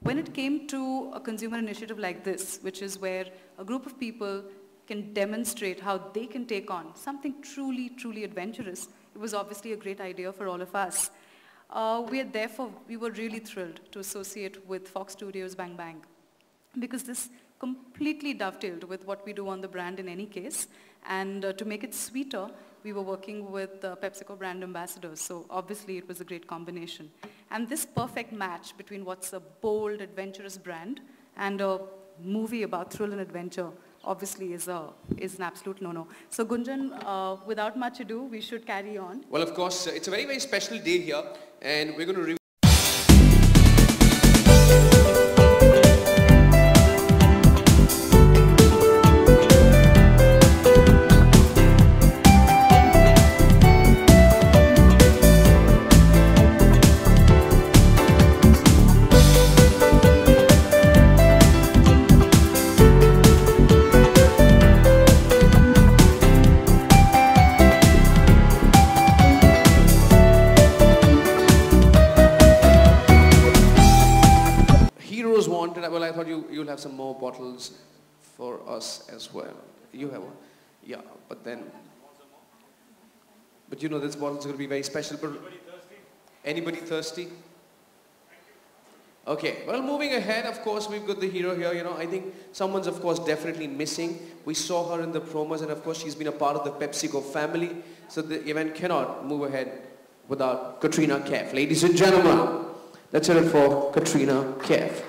when it came to a consumer initiative like this, which is where a group of people can demonstrate how they can take on something truly, truly adventurous, it was obviously a great idea for all of us. We were really thrilled to associate with Fox Studios Bang Bang, because this completely dovetailed with what we do on the brand in any case. And to make it sweeter, we were working with PepsiCo brand ambassadors. So obviously it was a great combination. And this perfect match between what's a bold, adventurous brand and a movie about thrill and adventure obviously is an absolute no-no. So Gunjan, without much ado, we should carry on. Well, of course, it's a very, very special day here, and we're going to wanted. Well, I thought you'll have some more bottles for us as well. You have one? Yeah, but then... But you know this bottle is going to be very special. But anybody thirsty? Anybody thirsty? Okay, well, moving ahead, of course, we've got the hero here. You know, I think someone's, of course, definitely missing. We saw her in the promos, and of course, she's been a part of the PepsiCo family. So the event cannot move ahead without Katrina Kaif. Ladies and gentlemen, let's hear it for Katrina Kaif.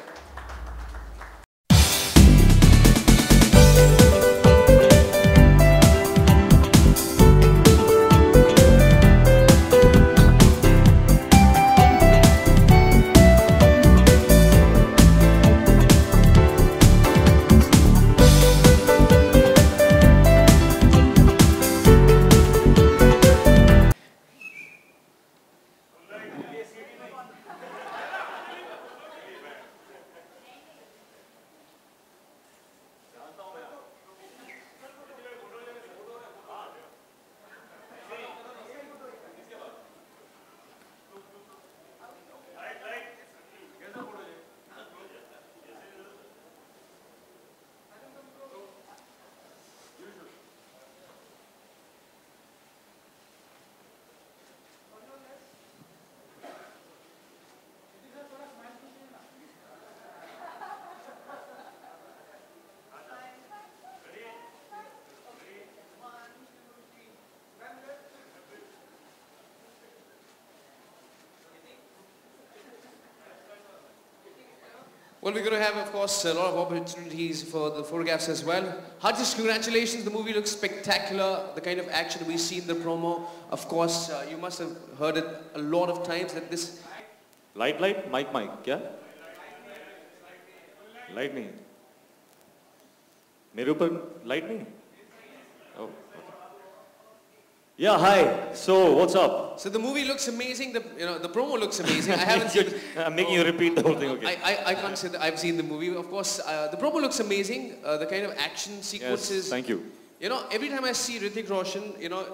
Well, we're going to have, of course, a lot of opportunities for the photographs as well. Heartiest congratulations. The movie looks spectacular. The kind of action we see in the promo. Of course, you must have heard it a lot of times that this... Light, mic, yeah? Light नहीं. मेरे ऊपर light नहीं. Oh, okay. Yeah, hi. So, what's up? So the movie looks amazing. The promo looks amazing. I haven't seen. I'm making you repeat the whole thing. Okay. I can't say that I've seen the movie. Of course, the promo looks amazing. The kind of action sequences. Yes, thank you. You know, every time I see Hrithik Roshan, you know,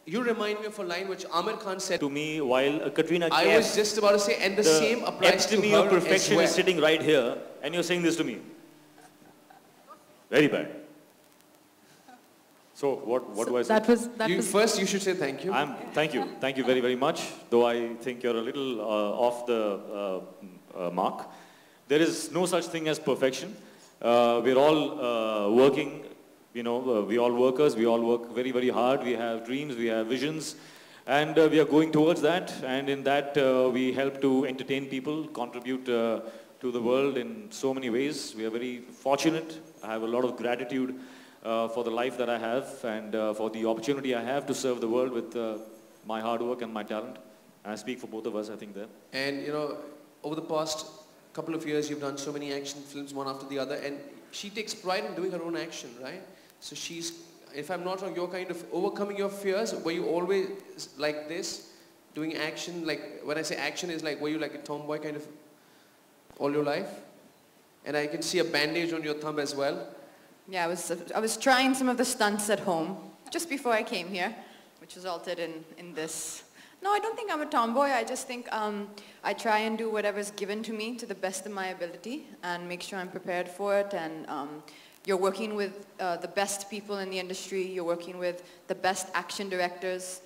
you remind me of a line which Aamir Khan said to me while Katrina Kaif. I was just about to say, and the same applies to her of perfection as well. Is sitting right here, and you're saying this to me. Very bad. So what do I say? First, you should say thank you. Thank you very, very much. Though I think you're a little off the mark. There is no such thing as perfection. We're all working. You know, we all workers. We all work very, very hard. We have dreams. We have visions, and we are going towards that. And in that, we help to entertain people, contribute to the world in so many ways. We are very fortunate. I have a lot of gratitude. For the life that I have and for the opportunity I have to serve the world with my hard work and my talent. And I speak for both of us, I think, there. And, you know, over the past couple of years, you've done so many action films, one after the other, and she takes pride in doing her own action, right? So she's, if I'm not wrong, you're kind of overcoming your fears. Were you always like this, doing action? Like, when I say action, is like, were you like a tomboy kind of all your life? And I can see a bandage on your thumb as well. Yeah, I was trying some of the stunts at home just before I came here, which resulted in this No, I don't think I'm a tomboy. I just think I try and do whatever's given to me to the best of my ability and make sure I'm prepared for it. And you're working with the best people in the industry. You're working with the best action directors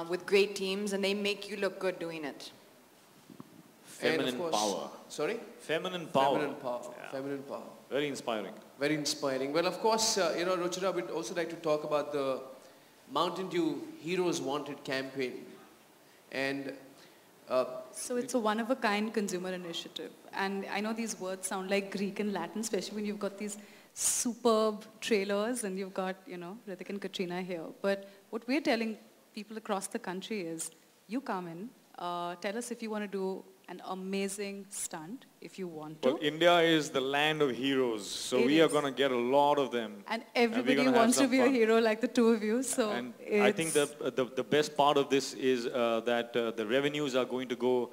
with great teams, and they make you look good doing it. Feminine power. Sorry? Feminine power. Feminine power. Yeah. Feminine power. Very inspiring. Very inspiring. Well, of course, Ruchira, we'd also like to talk about the Mountain Dew Heroes Wanted campaign. And So it's a one-of-a-kind consumer initiative. And I know these words sound like Greek and Latin, especially when you've got these superb trailers and you've got, Hrithik and Katrina here. But what we're telling people across the country is, you come in, tell us if you want to do an amazing stunt, if you want to. Well, India is the land of heroes, so we are going to get a lot of them. And everybody wants to be a hero like the two of you. So and I think the best part of this is that the revenues are going to go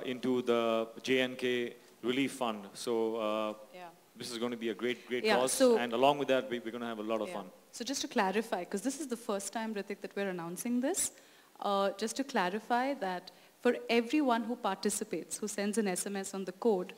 into the JNK Relief Fund. So this is going to be a great cause. So, and along with that, we're going to have a lot of fun. So just to clarify, because this is the first time, Hrithik, that we're announcing this, just to clarify that for everyone who participates, who sends an SMS on the code,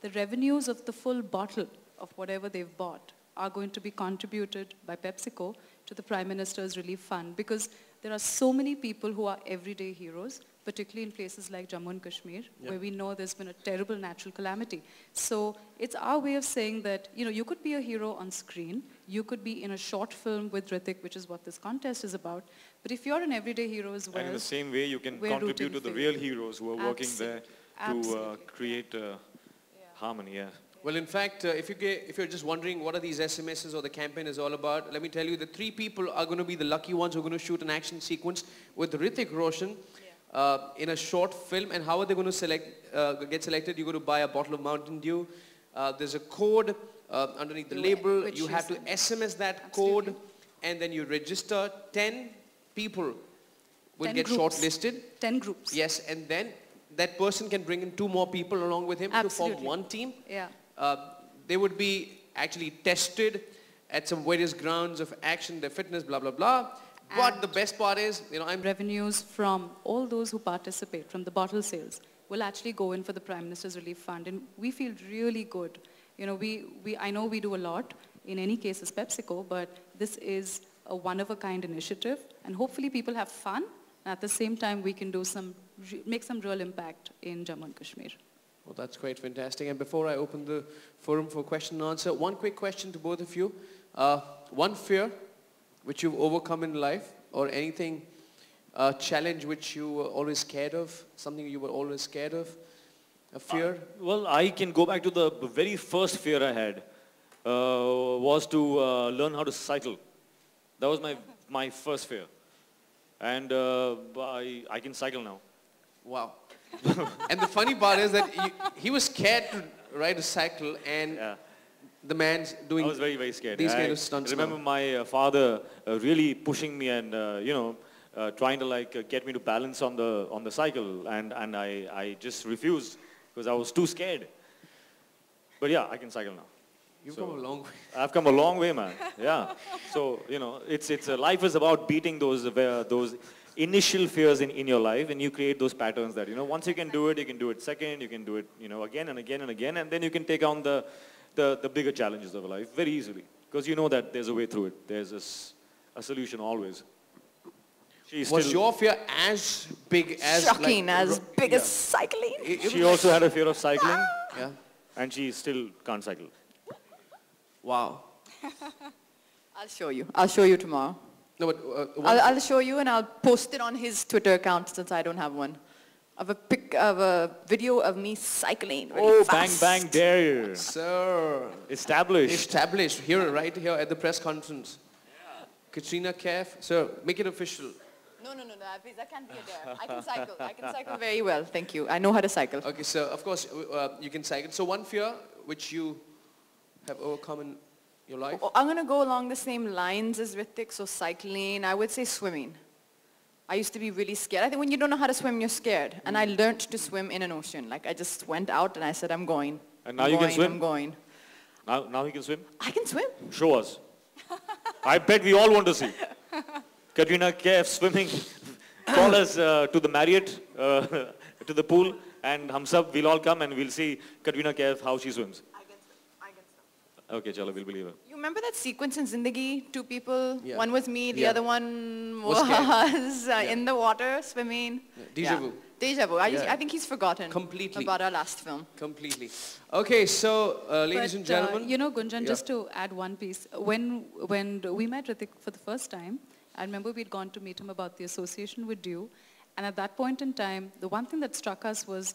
the revenues of the full bottle of whatever they've bought are going to be contributed by PepsiCo to the Prime Minister's Relief Fund, because there are so many people who are everyday heroes, particularly in places like Jammu and Kashmir, where we know there's been a terrible natural calamity. So it's our way of saying that, you could be a hero on screen, you could be in a short film with Hrithik, which is what this contest is about, but if you're an everyday hero as well, and in the same way, you can contribute to the real heroes who are working there to create harmony. Yeah. Well, in fact, if you're just wondering what are these SMSs or the campaign is all about, let me tell you, the 3 people are going to be the lucky ones who are going to shoot an action sequence with Hrithik Roshan in a short film. And how are they going to get selected? You're going to buy a bottle of Mountain Dew. There's a code underneath the label. You have to SMS that code, and then you register. 10 people will get shortlisted. 10 groups. Yes, and then that person can bring in 2 more people along with him to form one team. Yeah. They would be actually tested at some various grounds of action, their fitness, blah, blah, blah. But the best part is, revenues from all those who participate, from the bottle sales, will actually go in for the Prime Minister's Relief Fund. And we feel really good. I know we do a lot, in any case as PepsiCo, but this is a one-of-a-kind initiative. And hopefully people have fun. And at the same time, we can do make some real impact in Jammu and Kashmir. Well, that's great, fantastic. And before I open the forum for question and answer, one quick question to both of you. One fear which you've overcome in life, or anything, challenge which you were always scared of, something you were always scared of, a fear? Well, I can go back to the very first fear I had, was to learn how to cycle. That was my first fear. And I can cycle now. Wow. And the funny part is that he was scared to ride a cycle, and the man's doing. I was very, very scared. These kind of stunts. I remember my father really pushing me and trying to get me to balance on the cycle, and I just refused because I was too scared. But yeah, I can cycle now. You've come a long way. I've come a long way, man. Yeah. So it's life is about beating those initial fears in your life, and you create those patterns that, once you can do it second, you can do it, again and again and again, and then you can take on the bigger challenges of life very easily, because you know that there's a way through it. There's a solution always. Was your fear as big as... Shocking, as big as cycling? She also had a fear of cycling, and she still can't cycle. Wow. I'll show you. I'll show you tomorrow. No, but I'll show you, and I'll post it on his Twitter account since I don't have one. Of a video of me cycling really fast. Bang, bang, dare. Sir. Established. Right here at the press conference. Yeah. Katrina Kaif. Sir, make it official. No, please, that can't be a dare. I can cycle very well, thank you. I know how to cycle. Okay, so of course you can cycle. So one fear which you have overcome in your life? I'm going to go along the same lines as Hrithik, so cycling. I would say swimming. I used to be really scared. I think when you don't know how to swim, you're scared. And I learned to swim in an ocean. I just went out and I said, I'm going. And now you can swim? I'm going. Now you can swim? I can swim. Show us. I bet we all want to see. Katrina Kaif swimming call us to the Marriott, to the pool, and hum sab, we'll all come and we'll see Katrina Kaif, how she swims. I can swim. Okay, chalo, we'll believe her. You remember that sequence in Zindagi? Two people, Yeah. one was me, the Yeah. other one Was scared. was Yeah. in the water swimming. Deja vu. Deja vu. Yeah. I think he's forgotten Completely. about our last film. Completely. Okay, so ladies But, and gentlemen. you know, Gunjan, Yeah. just to add one piece, when we met Ritik for the first time, I remember we'd gone to meet him about the association with Dew, and at that point in time, the one thing that struck us was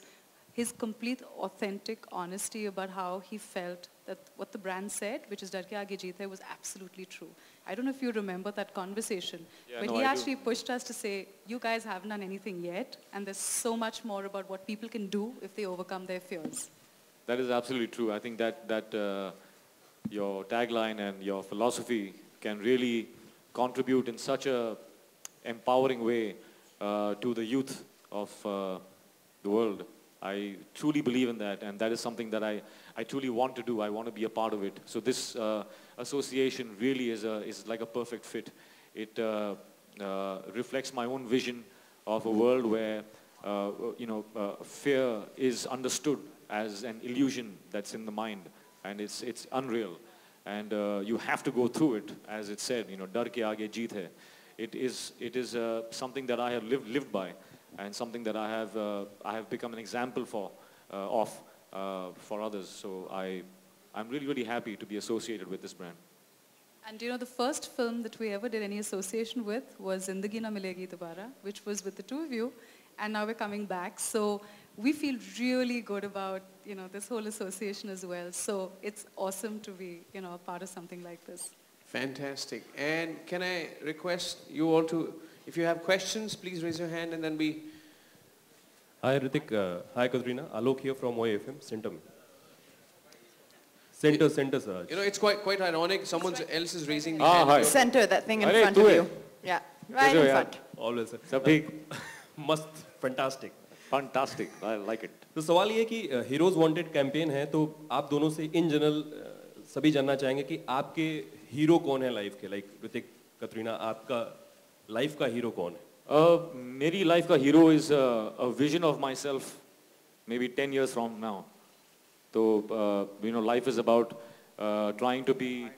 his complete authentic honesty about how he felt that what the brand said, which is Dar Ke Aage Jeet Hai, was absolutely true. I don't know if you remember that conversation, Yeah, but no, he I do. actually pushed us to say, you guys haven't done anything yet, and there's so much more about what people can do if they overcome their fears. That is absolutely true. I think that your tagline and your philosophy can really contribute in such a empowering way to the youth of the world. I truly believe in that, and that is something that I truly want to do. I want to be a part of it. So this association really is like a perfect fit. It reflects my own vision of a world where fear is understood as an illusion that's in the mind, and it's unreal, and you have to go through it, as it said. Dar ke aage jeet hai. It is something that I have lived by, and something that I have become an example for others. So I'm really happy to be associated with this brand. And the first film that we ever did any association with was Zindagi Na Milegi Dobara, which was with the two of you, and now we're coming back. So we feel really good about, this whole association as well. So it's awesome to be, a part of something like this. Fantastic. And can I request you all to, if you have questions, please raise your hand and then we... Hi Ritik, hi Katrina, Alok here from OAFM, Center. Center sir. It's quite ironic, someone else is raising the Ah, hand. hi. Center, that thing in Arey, front tu of hai. you. Yeah, right in yaar? front. Always sir. Sab theek? Must, fantastic. Fantastic. I like it. तो सवाल ये है कि heroes wanted campaign है, तो आप दोनों से इन जनरल सभी जानना चाहेंगे कि आपके हीरो कौन है लाइफ के, लाइक ऋतिक, कतरीना, आपका लाइफ का हीरो कौन है? मेरी लाइफ का hero is a vision of myself maybe 10 years from now. So life is about trying to be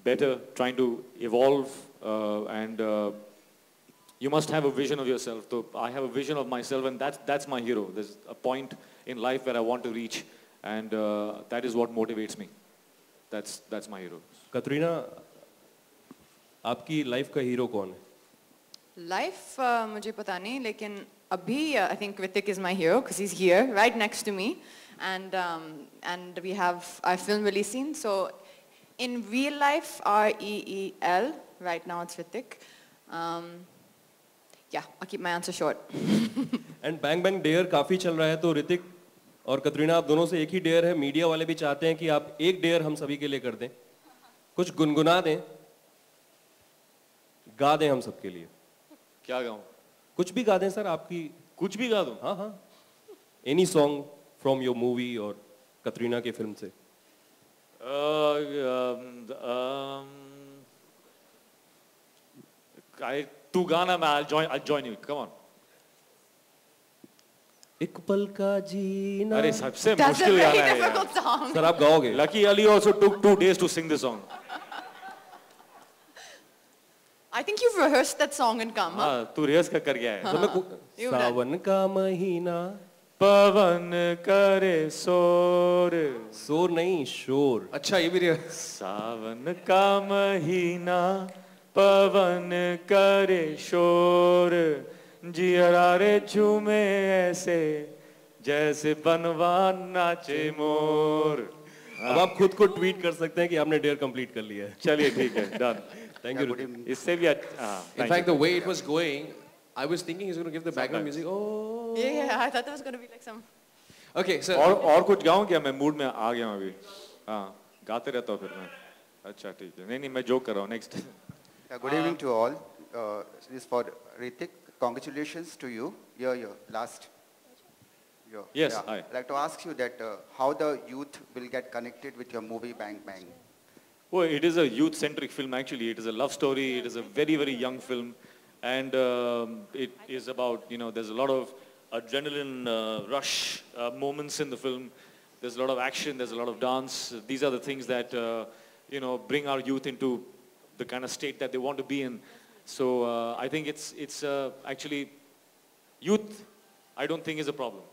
better, trying to evolve, and you must have a vision of yourself. So I have a vision of myself, and that's my hero. There's a point in life where I want to reach, and that is what motivates me. That's my hero. Katrina, आपकी life का hero कौन है? Life, मुझे पता नहीं, लेकिन अभी I think Ritik is my hero because he's here, right next to me, and we have our film release scene. So in real life, REEL, right now it's Ritik. Yeah, I'll keep my answer short. And bang bang there काफी चल रहा है, तो ऋतिक और कतरीना आप दोनों से एक ही डेयर है. मीडिया वाले भी चाहते हैं कि आप एक डेयर हम सभी के लिए कर दें, कुछ गुनगुना दें, गा दें हम सबके लिए. क्या गाऊं? कुछ भी गा दें सर, आपकी कुछ भी गा दूं? हाँ हाँ, any song from your movie और कतरीना के फिल्म से. तू गाना, मैं I'll join you. Come on. एक पल का जीना. अरे सबसे That's a मुश्किल very गाना है यार. difficult song. सर आप गाओगे? Lucky Ali also took 2 days to sing this song. I think you've rehearsed that song and come. Huh? हाँ, तू रिहर्स कर गया है. तो मैं You've done. सावन का महीना. पवन करे शोर. शोर नहीं, शोर. अच्छा, ये भी रिया. सावन का महीना पवन करे शोर, जियरा रे झूमे ऐसे जैसे बनवान नाचे मोर. अब आप खुद को ट्वीट कर सकते हैं कि आपने डेयर कंप्लीट कर लिया है. चलिए ठीक है, डन. Thank you Hrithik. इससे भी In fact, the way it was going, I was thinking he's going to give the background music. Oh. Yeah, I thought that was going to be like some... Okay, so... और कुछ गाऊं क्या? मैं mood में आ गया हूं अभी. हाँ, गाते रहता हूँ फिर मैं. अच्छा ठीक है. नहीं मैं जोक कर रहा हूँ. Next. Good evening to all. This is for Ritik. Congratulations to you. Your last. Yes, yeah. hi. I'd like to ask you that how the youth will get connected with your movie Bang Bang. Well, it is a youth-centric film actually. It is a love story. It is a very young film, and it is about, you know, there's a lot of adrenaline rush moments in the film. There's a lot of action, there's a lot of dance. These are the things that, you know, bring our youth into the kind of state that they want to be in. So I think it's actually, youth, I don't think is a problem.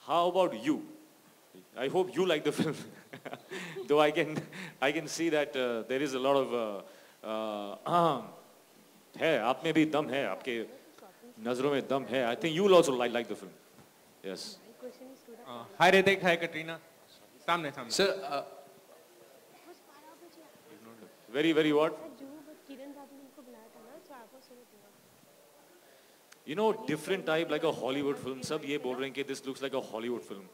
How about you? I hope you like the film. Though I can see that there is a lot of है, आप में भी दम है, आपके नजरों में दम है. I think you will also like the film. Yes. Hi Ritik, hi Katrina. सामने. Sir, Very what? You know, different type, like a Hollywood film. सब ये बोल रहे हैं कि this looks like a Hollywood film.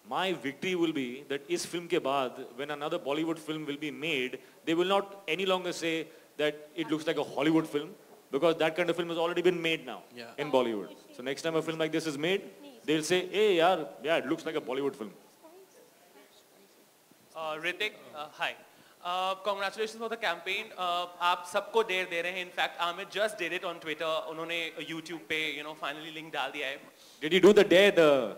My victory will be that इस film के बाद, when another Bollywood film will be made, they will not any longer say that it looks like a Hollywood film, because that kind of film has already been made now in Bollywood. So next time a film like this is made, they'll say, hey, yeah, it looks like a Bollywood film. Ritik, hi. Congratulations for the campaign. आप सबको dare दे रहे हैं. In fact, Amit just did it on Twitter. उन्होंने YouTube पे, you know, finally link डाल दिया है. Did you do the dare?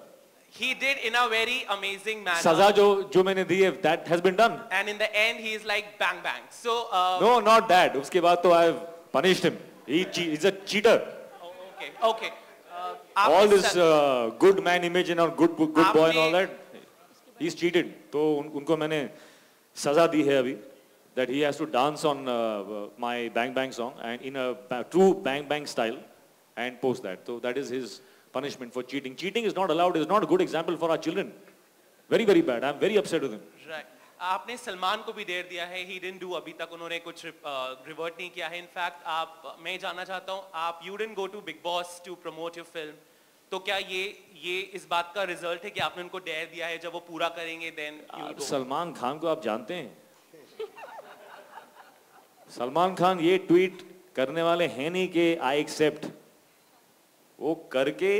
He did in a very amazing manner. सजा जो मैंने दी है, that has been done. And in the end, he is like bang bang. So. No, not that. उसके बाद तो I've punished him. He's a cheater. Okay. All this good man image and good boy and all that, he's cheated. तो उनको मैंने सजा दी है अभी, that he has to dance on my Bang Bang song and in a true Bang Bang style and post that. So that is his punishment for cheating. Cheating is not allowed. It's not a good example for our children. Very bad. I'm very upset with him. Right. आपने सलमान को भी dare दिया है. He didn't do अभी तक उन्होंने कुछ revert नहीं किया है. In fact, मैं जानना चाहता हूँ, आप you didn't go to Big Boss to promote your film. तो क्या ये इस बात का रिजल्ट है कि आपने उनको डेयर दिया है, जब वो पूरा करेंगे देन सलमान खान को आप जानते हैं? सलमान खान ये ट्वीट करने वाले हैं नहीं कि आई एक्सेप्ट. वो करके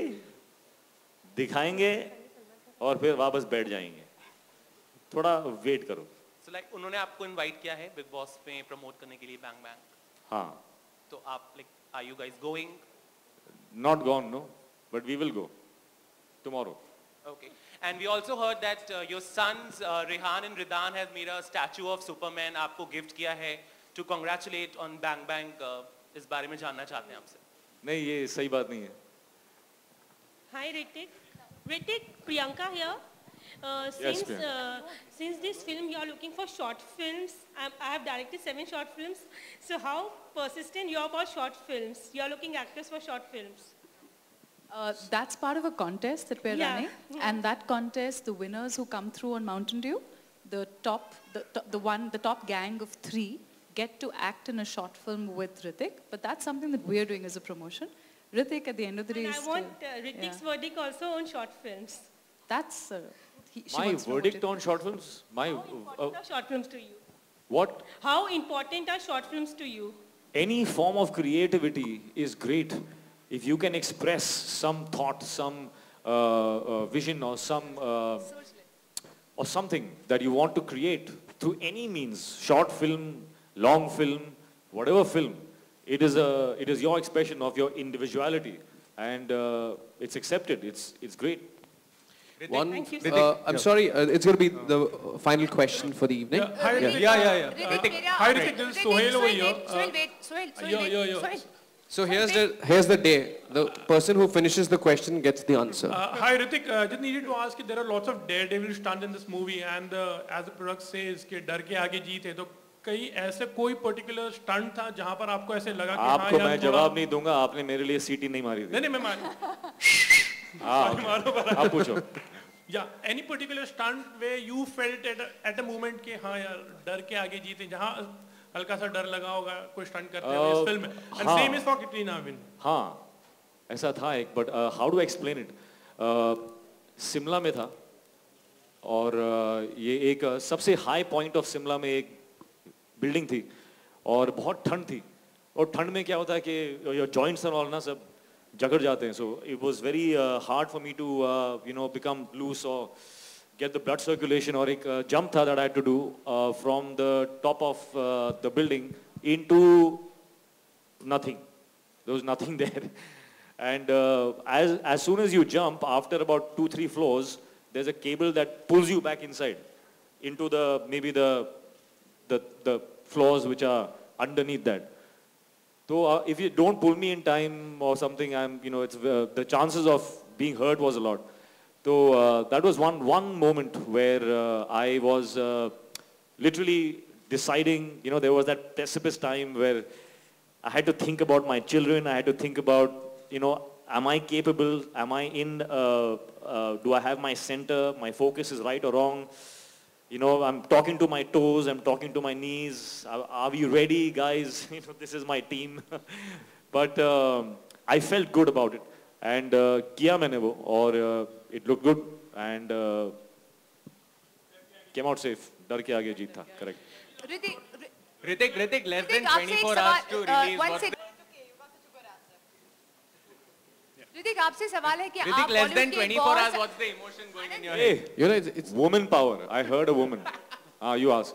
दिखाएंगे और फिर वापस बैठ जाएंगे. थोड़ा वेट करो. So like उन्होंने आपको इनवाइट किया है बिग बॉस में प्रमोट करने के लिए बैंग बैंग. हाँ. तो आप like are you guys going? Not gone, no. But we will go tomorrow. Okay. And we also heard that your sons Rehan and Ridan have made a statue of Superman. आपको gift किया है to congratulate on Bang Bang. इस बारे में जानना चाहते हैं आपसे. नहीं, ये सही बात नहीं है. Hi Ritik, Priyanka here. Yes, Since this film you are looking for short films, I have directed 7 short films. So how persistent you are about short films? You are looking actors for short films. That's part of a contest that we're running, and that contest, the winners who come through on Mountain Dew, the top gang of 3 get to act in a short film with Ritik. But that's something that we're doing as a promotion. Ritik, at the end of the day, I want Ritik's verdict also on short films. That's my verdict on short films. How important are short films to you? What? How important are short films to you? Any form of creativity is great. If you can express some thought, some vision or something that you want to create through any means, short film, long film, whatever film, it is your expression of your individuality, and it's accepted. It's great. Thank you. I'm sorry, it's going to be the final question for the evening. Hi Ritik. Hi Ritik, this is Sohail over here. Sohail. So here's the day. The person who finishes the question gets the answer. Hi Ritik, just needed to ask, there are lots of daredevil stunts in this movie, and as the product says कि डर के आगे जीत है, तो कहीं ऐसे कोई particular stunt था जहाँ पर आपको ऐसे लगा कि आपको मैं जवाब नहीं दूंगा, आपने मेरे लिए सीटी नहीं मारी थी. नहीं मैं मारू. आप पूछो. Yeah, any particular stunt where you felt at a moment कि हाँ यार डर के आगे जीते, जहाँ हल्का सा डर लगा होगा कोई स्टंट करते हुए इस फिल्म में. And same is for Katrina Arvind. हाँ, ऐसा था एक, but how do I explain it? Shimla में था और ये एक सबसे हाई पॉइंट ऑफ शिमला में एक बिल्डिंग थी और बहुत ठंड थी और ठंड में क्या होता है कि योर जॉइंट्स और ऑल ना सब जगड़ जाते हैं. So it was very hard for me to become loose और get the blood circulation, और एक jump था that I had to do from the top of the building into nothing. There was nothing there. And as soon as you jump, after about 2-3 floors, there's a cable that pulls you back inside into maybe the floors which are underneath that. So if you don't pull me in time or something, it's the chances of being hurt was a lot. So that was one moment where I was literally deciding, there was that precipice time where I had to think about my children. I had to think about, am I capable? Am I do I have my center? My focus is right or wrong? I'm talking to my toes. I'm talking to my knees. Are we ready, guys? This is my team. But I felt good about it. And kiya maine wo, or it looked good. And came out safe. Dar ke aage jeet tha. Correct. Ritik, less than 24 hours to release. Ritik, आपसे सवाल है कि Ritik, less than 24 hours, what's the emotion going in your head? Hey, it's woman power. I heard a woman. You ask.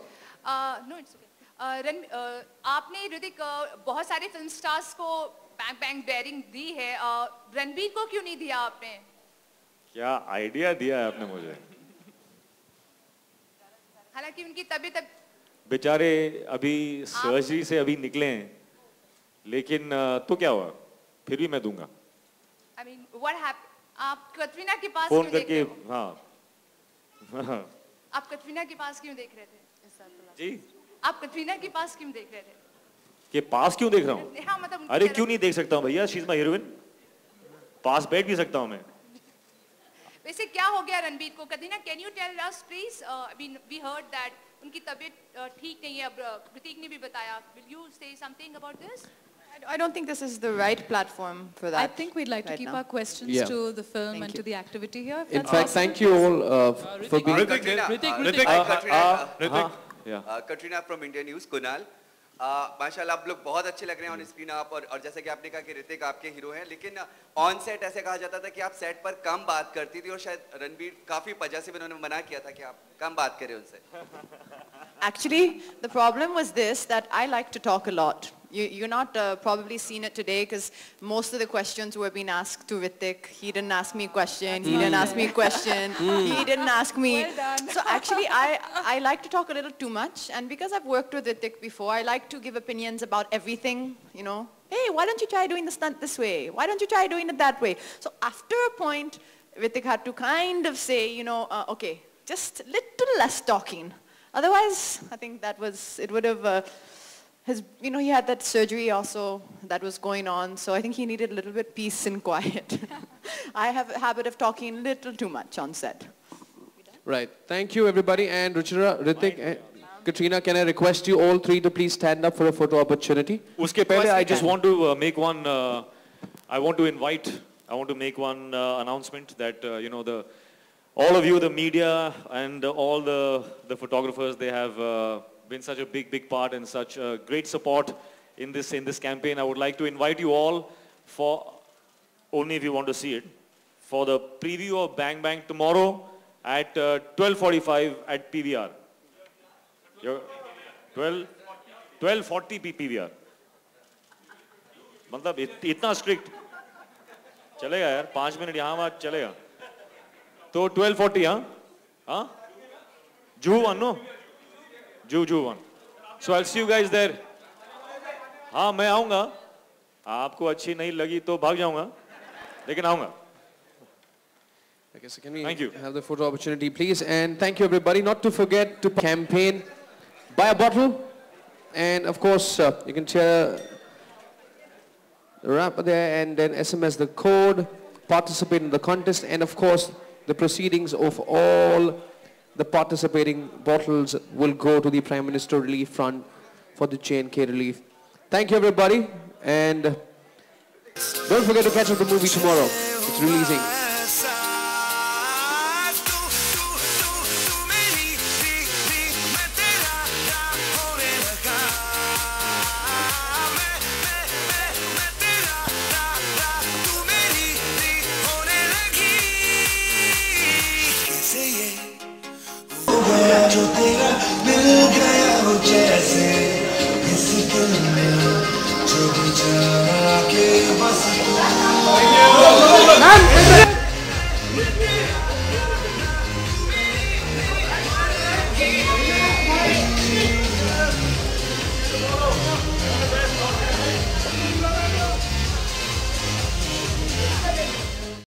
No, it's okay. आपने ऋतिक बहुत सारे film stars को bang bang dairying दी है, रणबीर को क्यों नहीं दिया आपने? क्या आइडिया दिया है आपने मुझे? हालांकि उनकी तबीयत बेचारे अभी सर्जरी से अभी निकले हैं, लेकिन तो क्या हुआ? फिर भी मैं दूंगा. I mean, what happened? आप कटरीना के पास फोन क्यों करके, देख रहे हो? हाँ. आप कटरीना के पास क्यों देख रहे थे? जी. आप कटरीना के पास क्यों देख रहे थे? के पास क्यों देख रहा हूँ? हाँ, मतलब अरे क्यों नहीं देख सकता हूँ भैया? She's my heroine. पास बैठ भी सकता हूँ मैं. वैसे क्या हो गया रणबीर को? Katrina, can you tell us please? I mean, we heard that उनकी तबीयत ठीक नहीं है. अब ऋतिक ने भी बताया. Will you say something about this? I don't think this is the right platform for that. I think we'd like to keep our questions to the film and to the activity here. In fact, thank you all for being... Katrina from India News, Kunal. माशाल्लाह आप लोग बहुत अच्छे लग रहे हैं on screen आप, और जैसे कि आपने कहा कि ऋतिक आपके हीरो हैं, लेकिन ऑन सेट ऐसे कहा जाता था कि आप सेट पर कम बात करती थी, और शायद रणबीर काफी पजेसिव उन्होंने मना किया था कि आप कम बात करें उनसे. Actually, the problem was this, that I like to talk a lot. You're not probably seen it today because most of the questions were being asked to Ritik. He didn't ask me a question. He didn't ask me a question. He didn't ask me. Well done. So actually, I like to talk a little too much. And because I've worked with Ritik before, I like to give opinions about everything, Hey, why don't you try doing the stunt this way? Why don't you try doing it that way? So after a point, Ritik had to kind of say, okay, just little less talking. Otherwise, I think it would have, he had that surgery also that was going on, so I think he needed a little bit peace and quiet. I have a habit of talking a little too much on set. Right. Thank you, everybody. And Ruchira, Ritik, and Katrina, can I request you all three to please stand up for a photo opportunity? Uske pehle, I just want to make one, I want to make one announcement that, all of you, the media and all the photographers, they have been such a big part and such great support in this campaign. I would like to invite you all for, only if you want to see it, for the preview of Bang Bang tomorrow at 12:45 at PVR. 12:40 PVR. मतलब इतना strict. चलेगा यार, 5 minute यहाँ बाद चलेगा. तो 12:40 हाँ? Juhu 1 no? Juhu 1. So I'll see you guys there. हाँ मैं आऊँगा. आपको अच्छी नहीं लगी तो भाग जाऊँगा. लेकिन आऊँगा. Okay, so can we have the photo opportunity, please? And thank you, everybody. Not to forget to campaign, buy a bottle, and of course you can share the wrapper there, and then SMS the code, participate in the contest, and of course the proceedings of all the participating bottles will go to the Prime Minister Relief Fund for the J&K relief. Thank you, everybody, and don't forget to catch up the movie tomorrow. It's releasing. जो तेरा मिल गया हो जैसे इस दिल में जो भी चाहा के बस तू